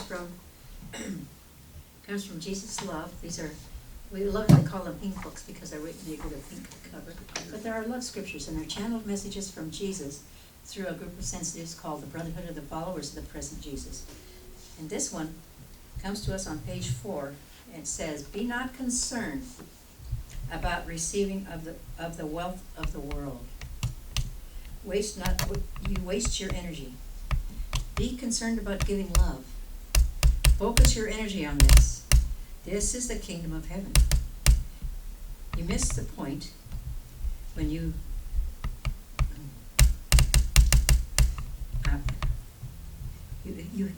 from comes from Jesus Love. These are, we love to call them pink books because they're written with a pink cover. But there are love scriptures, and they're channeled messages from Jesus through a group of sensitives called the Brotherhood of the Followers of the Present Jesus. And this one comes to us on page 4. It says, "Be not concerned about receiving of the wealth of the world. You waste your energy. Be concerned about giving love. Focus your energy on this. This is the kingdom of heaven." You miss the point when you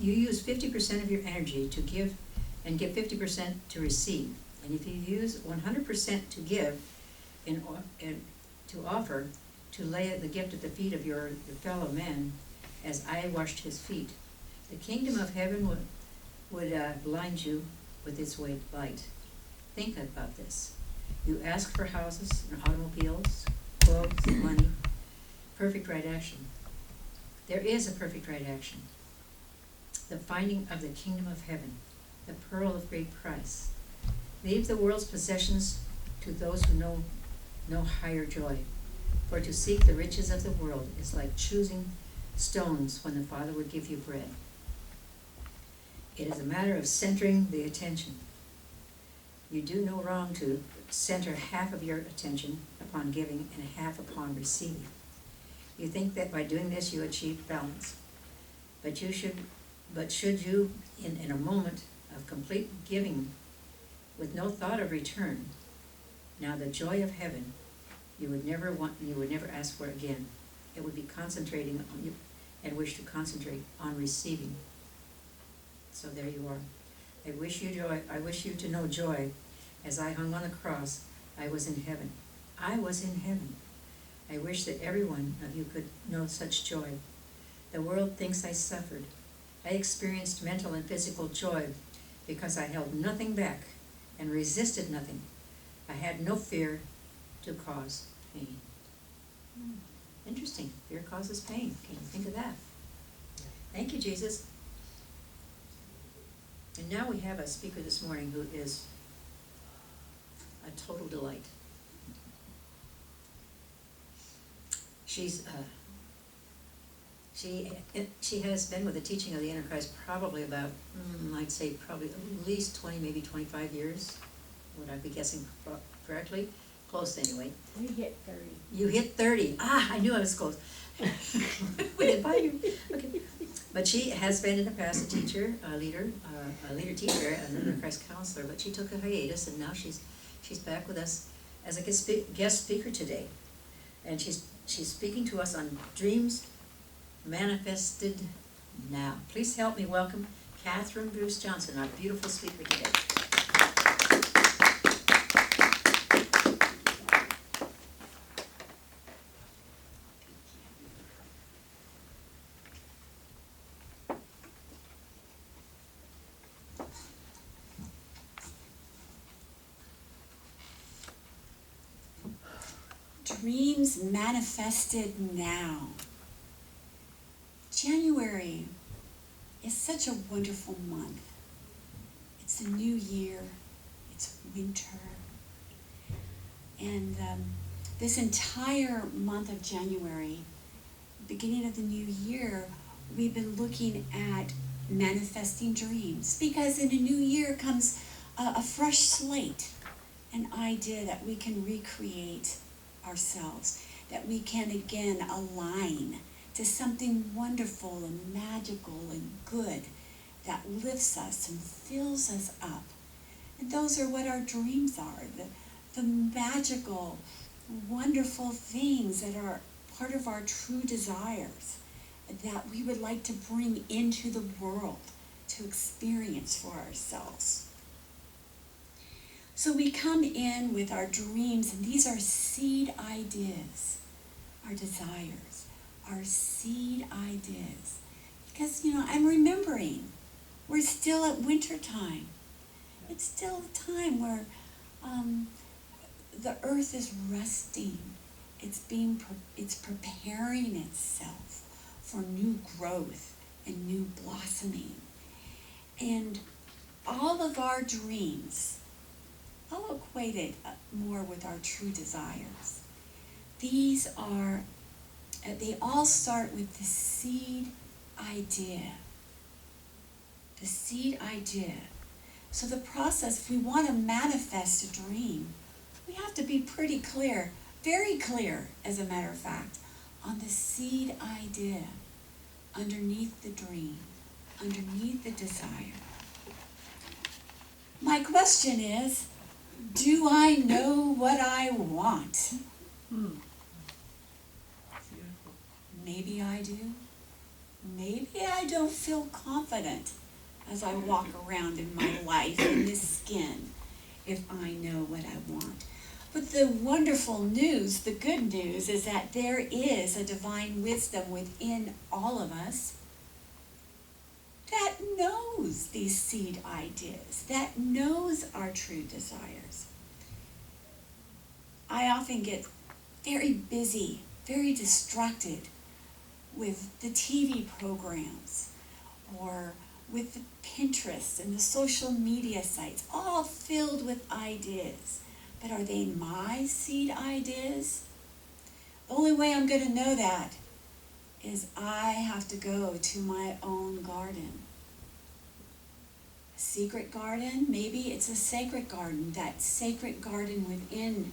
use 50% of your energy to give and give 50% to receive. And if you use 100% to give and to offer, to lay the gift at the feet of your fellow men, as I washed his feet, the kingdom of heaven would blind you with its light. Think about this. You ask for houses and automobiles, clothes, money, perfect right action. There is a perfect right action. The finding of the kingdom of heaven, the pearl of great price. Leave the world's possessions to those who know no higher joy. For to seek the riches of the world is like choosing stones when the Father would give you bread. It is a matter of centering the attention. You do no wrong to center half of your attention upon giving and half upon receiving. You think that by doing this you achieve balance. But should you, in a moment of complete giving with no thought of return, now the joy of heaven, you would never ask for again. It would be concentrating on you and wish to concentrate on receiving. So there you are. I wish you joy. I wish you to know joy. As I hung on the cross, I was in heaven. I was in heaven. I wish that every one of you could know such joy. The world thinks I suffered. I experienced mental and physical joy because I held nothing back and resisted nothing. I had no fear to cause pain. Interesting. Fear causes pain. Can you think of that? Thank you, Jesus. And now we have a speaker this morning who is a total delight. She has been with the teaching of the Antichrist probably about, I'd say probably at least 20, maybe 25 years. Would I be guessing correctly? Close anyway. We hit 30. You hit 30. I knew I was close. We didn't find you. Okay. But she has been in the past a teacher, a leader teacher, and a Christ counselor. But she took a hiatus, and now she's back with us as a guest speaker today, and she's speaking to us on dreams manifested now. Please help me welcome Cathryne Bruce Johnson, our beautiful speaker today. Dreams manifested now. January is such a wonderful month. It's a new year. It's winter. And this entire month of January, beginning of the new year, we've been looking at manifesting dreams. Because in a new year comes a fresh slate, an idea that we can recreate ourselves, that we can again align to something wonderful and magical and good that lifts us and fills us up. And those are what our dreams are, the magical, wonderful things that are part of our true desires that we would like to bring into the world to experience for ourselves. So we come in with our dreams, and these are seed ideas, our desires, our seed ideas. Because, I'm remembering, we're still at winter time. It's still a time where the earth is resting. It's preparing itself for new growth and new blossoming. And all of our dreams, I'll equate it more with our true desires. These are, they all start with the seed idea. The seed idea. So the process, if we want to manifest a dream, we have to be pretty clear, very clear, as a matter of fact, on the seed idea underneath the dream, underneath the desire. My question is, do I know what I want? Maybe I do. Maybe I don't feel confident as I walk around in my life in this skin if I know what I want. But the wonderful news, the good news, is that there is a divine wisdom within all of us that knows these seed ideas, that knows our true desires. I often get very busy, very distracted with the TV programs or with the Pinterest and the social media sites, all filled with ideas. But are they my seed ideas? The only way I'm going to know that is I have to go to my own garden. A secret garden, maybe it's a sacred garden, that sacred garden within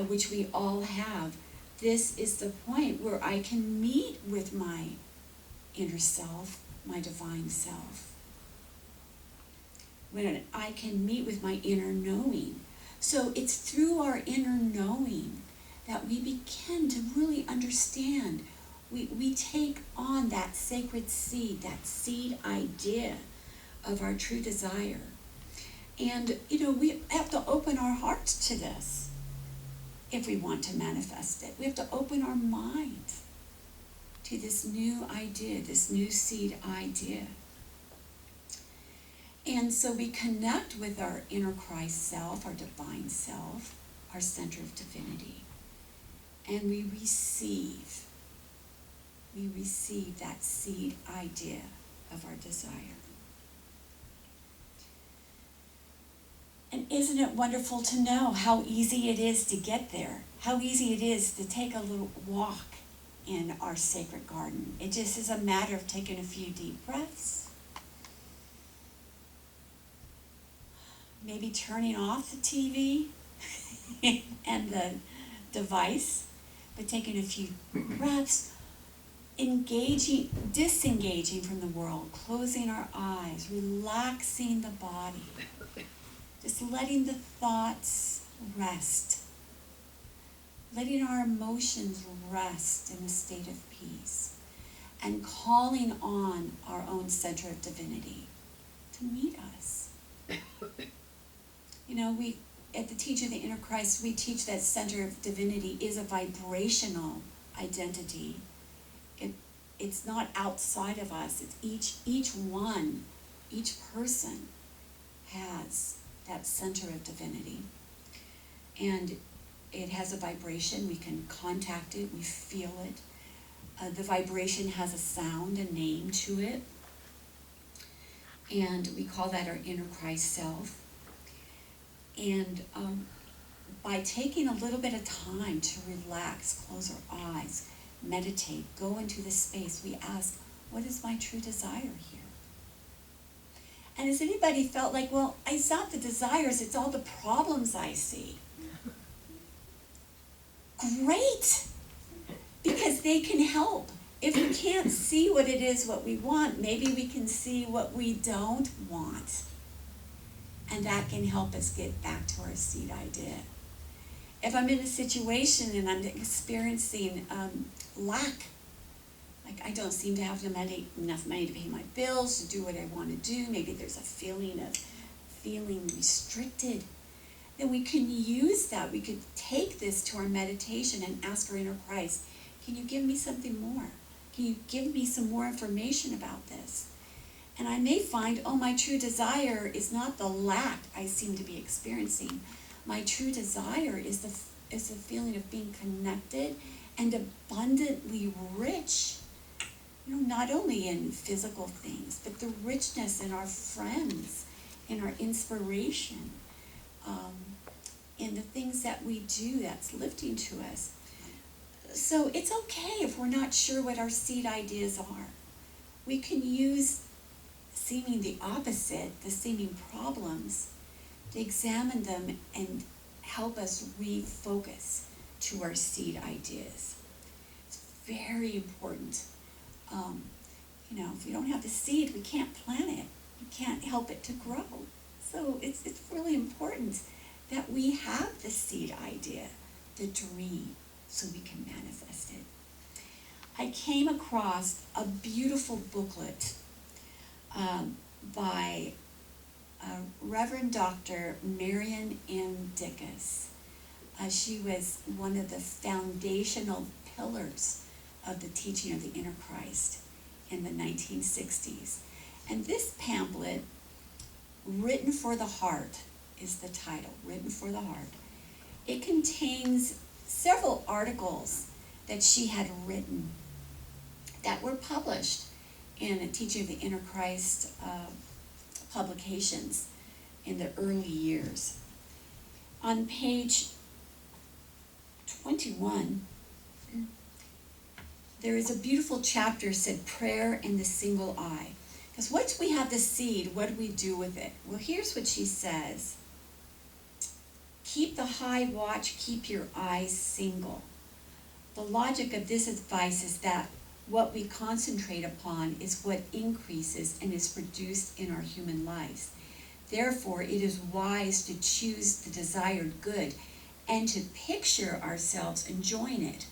which we all have. This is the point where I can meet with my inner self, my divine self. When I can meet with my inner knowing. So it's through our inner knowing that we begin to really understand. We take on that sacred seed, that seed idea of our true desire. And, we have to open our hearts to this if we want to manifest it. We have to open our mind to this new idea, this new seed idea. And so we connect with our inner Christ self, our divine self, our center of divinity. And we receive that seed idea of our desire. And isn't it wonderful to know how easy it is to get there? How easy it is to take a little walk in our sacred garden. It just is a matter of taking a few deep breaths. Maybe turning off the TV and the device, but taking a few breaths, disengaging from the world, closing our eyes, relaxing the body, just letting the thoughts rest, letting our emotions rest in a state of peace, and calling on our own center of divinity to meet us. We at the Teach of the Inner Christ, we teach that center of divinity is a vibrational identity. It's not outside of us. It's each person has that center of divinity. And it has a vibration. We can contact it. We feel it. The vibration has a sound, a name to it. And we call that our inner Christ self. And by taking a little bit of time to relax, close our eyes, meditate, go into this space, we ask, what is my true desire here? And has anybody felt like, well, it's not the desires, it's all the problems I see? Great! Because they can help. If we can't see what it is, what we want, maybe we can see what we don't want. And that can help us get back to our seed idea. If I'm in a situation and I'm experiencing lack, like I don't seem to have enough money to pay my bills, to do what I want to do, maybe there's a feeling of feeling restricted, then we can use that. We could take this to our meditation and ask our inner Christ, can you give me something more? Can you give me some more information about this? And I may find, my true desire is not the lack I seem to be experiencing. My true desire is the feeling of being connected and abundantly rich not only in physical things, but the richness in our friends, in our inspiration, in the things that we do that's lifting to us. So it's okay if we're not sure what our seed ideas are. We can use seeming the opposite, the seeming problems, to examine them and help us refocus to our seed ideas. It's very important. If we don't have the seed, we can't plant it. We can't help it to grow. So it's really important that we have the seed idea, the dream, so we can manifest it. I came across a beautiful booklet by Reverend Dr. Marian M. Dickus. She was one of the foundational pillars of the teaching of the inner Christ in the 1960s. And this pamphlet, Written for the Heart, is the title, Written for the Heart. It contains several articles that she had written that were published in a Teaching of the Inner Christ publications in the early years. On page 21, there is a beautiful chapter said, Prayer and the Single Eye. Because once we have the seed, what do we do with it? Well, here's what she says. Keep the high watch, keep your eyes single. The logic of this advice is that what we concentrate upon is what increases and is produced in our human lives. Therefore, it is wise to choose the desired good and to picture ourselves enjoying it,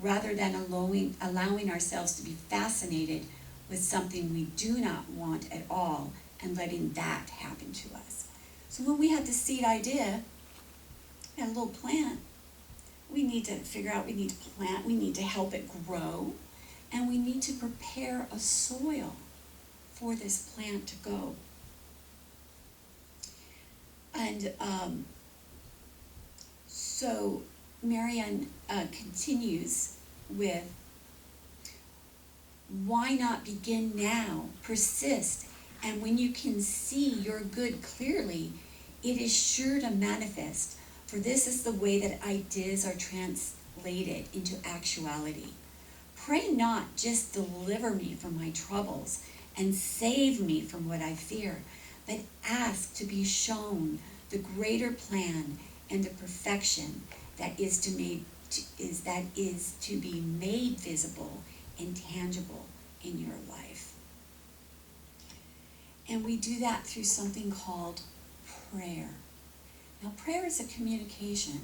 rather than allowing ourselves to be fascinated with something we do not want at all and letting that happen to us. So when we have the seed idea, a little plant, we need to figure out, we need to plant, we need to help it grow, and we need to prepare a soil for this plant to go. And so Marianne continues with, why not begin now, persist, and when you can see your good clearly, it is sure to manifest, for this is the way that ideas are translated into actuality. Pray not, just deliver me from my troubles and save me from what I fear, but ask to be shown the greater plan and the perfection that is to be made visible and tangible in your life. And we do that through something called prayer. Now, prayer is a communication.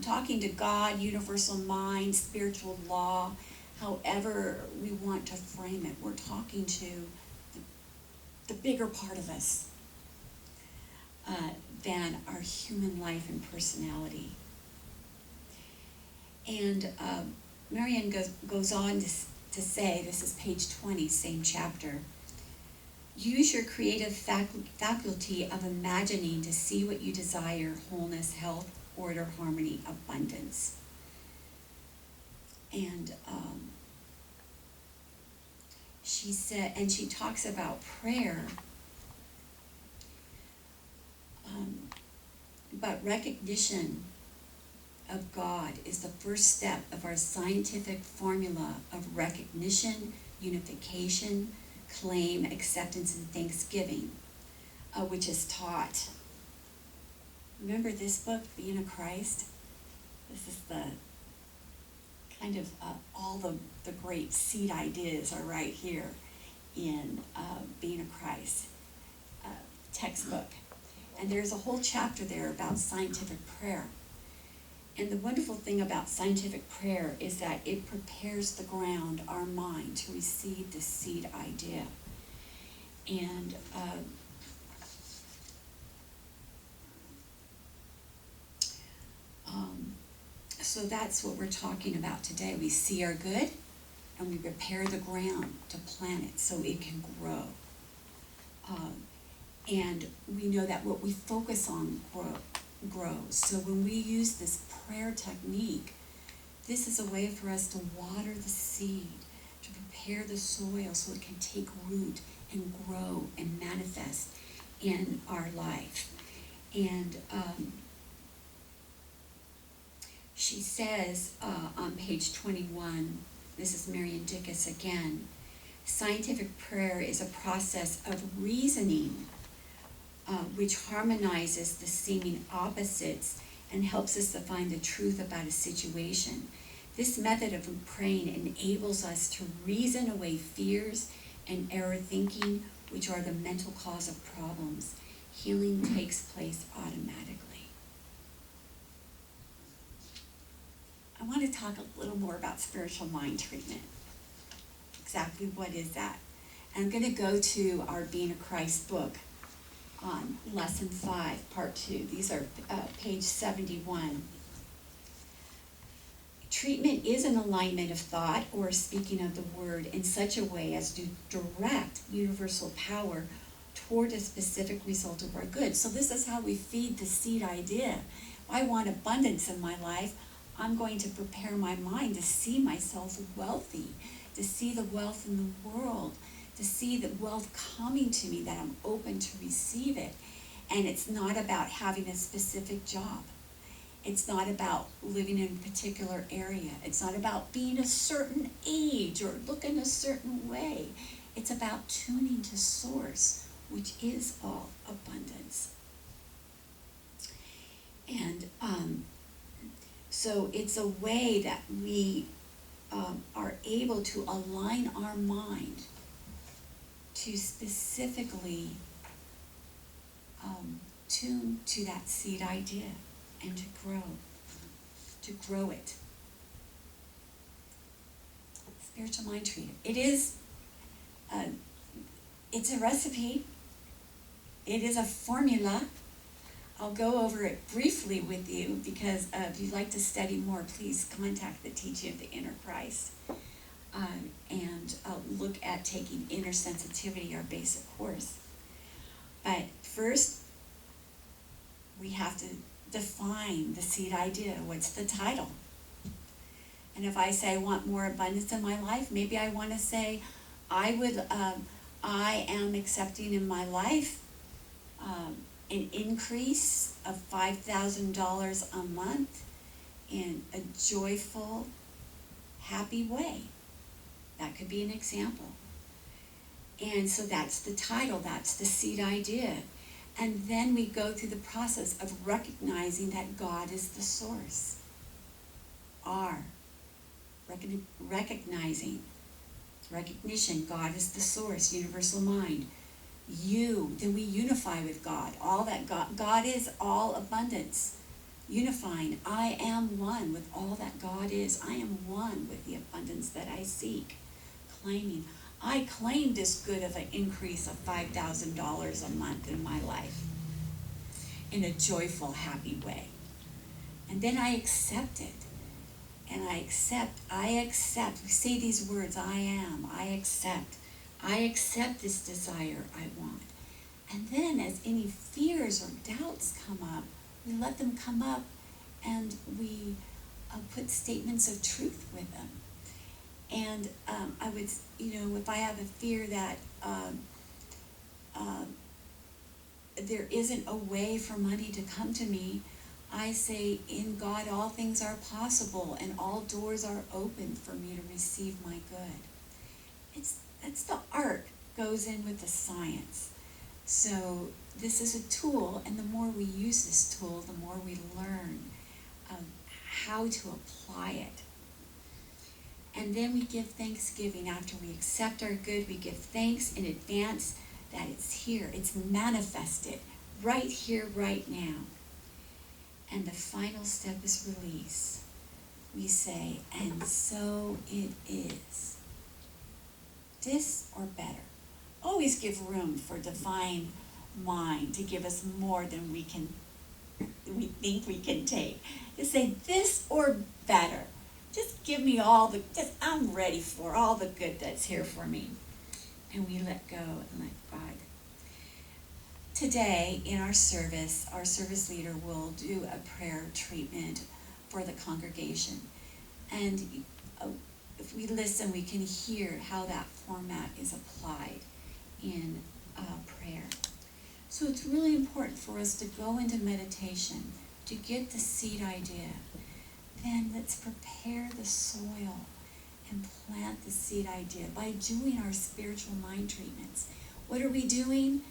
Talking to God, universal mind, spiritual law, however we want to frame it. We're talking to the bigger part of us than our human life and personality. And Marianne goes on to say, this is page 20, same chapter, use your creative faculty of imagining to see what you desire: wholeness, health, order, harmony, abundance. And she said, and she talks about prayer, but recognition of God is the first step of our scientific formula of recognition, unification, claim, acceptance, and thanksgiving, which is taught. Remember this book, Being a Christ? This is the kind of all the great seed ideas are right here in Being a Christ textbook. And there's a whole chapter there about scientific prayer. And the wonderful thing about scientific prayer is that it prepares the ground, our mind, to receive the seed idea. And so that's what we're talking about today. We see our good, and we prepare the ground to plant it so it can grow. And we know that what we focus on grows. So when we use this prayer technique, this is a way for us to water the seed, to prepare the soil so it can take root and grow and manifest in our life. And she says on page 21, this is Marian Dickus again, scientific prayer is a process of reasoning which harmonizes the seeming opposites and helps us to find the truth about a situation. This method of praying enables us to reason away fears and error thinking, which are the mental cause of problems. Healing takes place automatically. I want to talk a little more about spiritual mind treatment. Exactly what is that? And I'm going to go to our Being a Christ book on lesson 5, part 2. These are page 71. Treatment is an alignment of thought or speaking of the word in such a way as to direct universal power toward a specific result of our good. So this is how we feed the seed idea. I want abundance in my life. I'm going to prepare my mind to see myself wealthy, to see the wealth in the world, to see the wealth coming to me, that I'm open to receive it. And it's not about having a specific job. It's not about living in a particular area. It's not about being a certain age or looking a certain way. It's about tuning to source, which is all abundance. And so it's a way that we are able to align our mind to specifically tune to that seed idea and to grow it. Spiritual mind treatment. It is, it's a recipe. It is a formula. I'll go over it briefly with you because if you'd like to study more, please contact the Teaching of the Inner Christ and look at taking Inner Sensitivity, our basic course. But first, we have to define the seed idea. What's the title? And if I say I want more abundance in my life, maybe I want to say I am accepting in my life an increase of $5,000 a month in a joyful, happy way. That could be an example. And so that's the title, that's the seed idea. And then we go through the process of recognizing that God is the source. Recognition, God is the source, universal mind. Then we unify with God. All that God is all abundance. Unifying, I am one with all that God is. I am one with the abundance that I seek. Claiming, I claim this good of an increase of $5,000 a month in my life in a joyful, happy way. And then I accept it. And I accept. We say these words, I accept this desire I want. And then as any fears or doubts come up, we let them come up and we put statements of truth with them. And I would, if I have a fear that there isn't a way for money to come to me, I say, in God all things are possible and all doors are open for me to receive my good. That's the art goes in with the science. So this is a tool, and the more we use this tool, the more we learn how to apply it. And then we give thanksgiving. After we accept our good, we give thanks in advance that it's here, it's manifested right here, right now. And the final step is release. We say, and so it is. This or better. Always give room for divine mind to give us more than we think we can take. Just say this or better. Just give me I'm ready for all the good that's here for me. And we let go and let God. Today in our service leader will do a prayer treatment for the congregation. And if we listen, we can hear how that format is applied in prayer. So it's really important for us to go into meditation, to get the seed idea. Then let's prepare the soil and plant the seed idea by doing our spiritual mind treatments. What are we doing?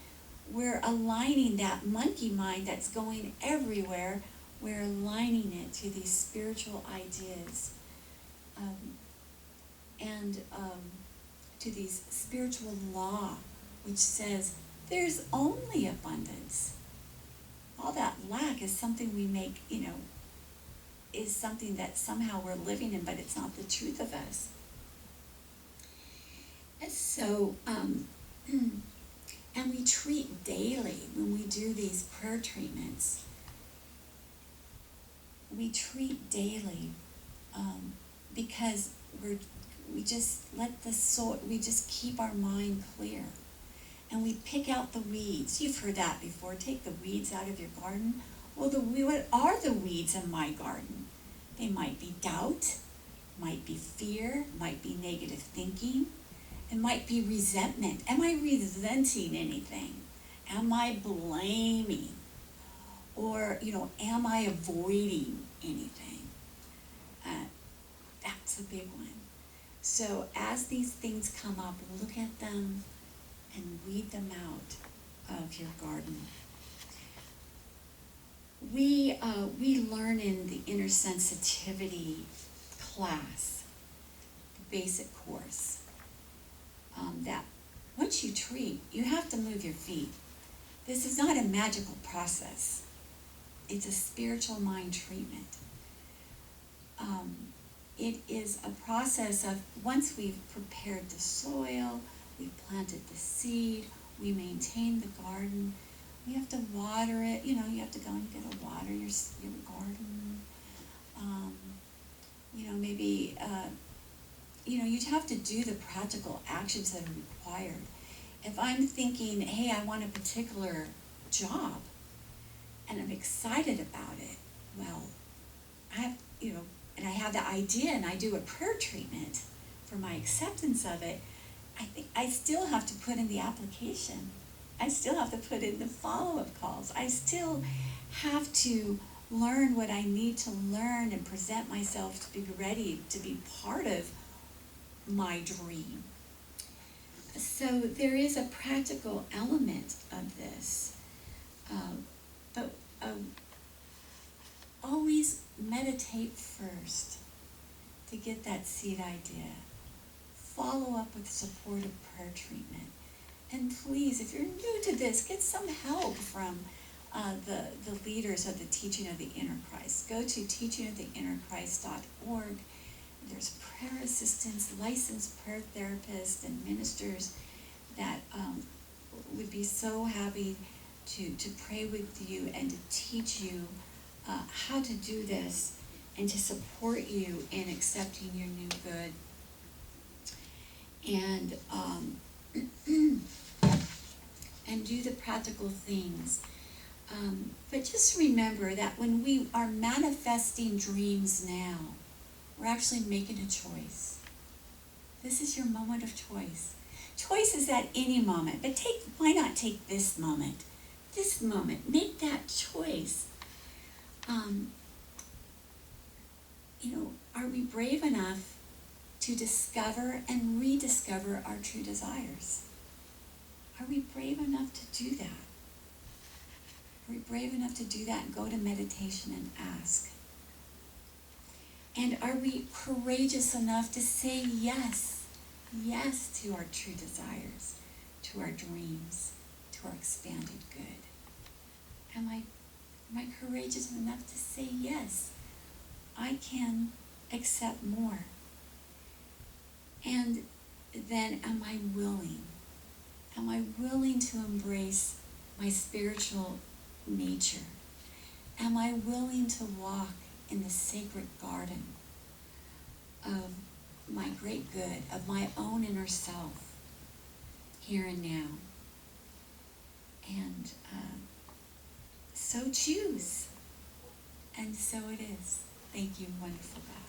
We're aligning that monkey mind that's going everywhere. We're aligning it to these spiritual ideas and to these spiritual law, which says there's only abundance. All that lack is something we make, is something that somehow we're living in, but it's not the truth of us. And so, and we treat daily when we do these prayer treatments. We treat daily because we just let the soul, we just keep our mind clear. And we pick out the weeds. You've heard that before. Take the weeds out of your garden. Well, what are the weeds in my garden? They might be doubt, might be fear, might be negative thinking. It might be resentment. Am I resenting anything? Am I blaming? Or, am I avoiding anything? That's a big one. So as these things come up, look at them and weed them out of your garden. We learn in the inner sensitivity class, the basic course, that once you treat, you have to move your feet. This is not a magical process. It's a spiritual mind treatment. It is a process of, once we've prepared the soil, we've planted the seed, we maintain the garden, we have to water it. You have to go and you got to water your garden. Maybe, you'd have to do the practical actions that are required. If I'm thinking, hey, I want a particular job, and I'm excited about it, well, I have, and I have the idea and I do a prayer treatment for my acceptance of it, I think I still have to put in the application. I still have to put in the follow-up calls. I still have to learn what I need to learn and present myself to be ready to be part of my dream. So there is a practical element of this. But always meditate first to get that seed idea. Follow up with supportive prayer treatment. And please, if you're new to this, get some help from the leaders of the Teaching of the Inner Christ. Go to teachingoftheinnerchrist.org. There's prayer assistants, licensed prayer therapists, and ministers that would be so happy to pray with you and to teach you how to do this and to support you in accepting your new good. And do the practical things. But just remember that when we are manifesting dreams now, we're actually making a choice. This is your moment of choice. Choice is at any moment, but why not take this moment? This moment, make that choice. Are we brave enough to discover and rediscover our true desires? Are we brave enough to do that? Are we brave enough to do that and go to meditation and ask? And are we courageous enough to say yes to our true desires, to our dreams, to our expanded good? Am I courageous enough to say yes? I can accept more. And then am I willing? Am I willing to embrace my spiritual nature? Am I willing to walk in the sacred garden of my great good, of my own inner self, here and now? And so choose. And so it is. Thank you, wonderful God.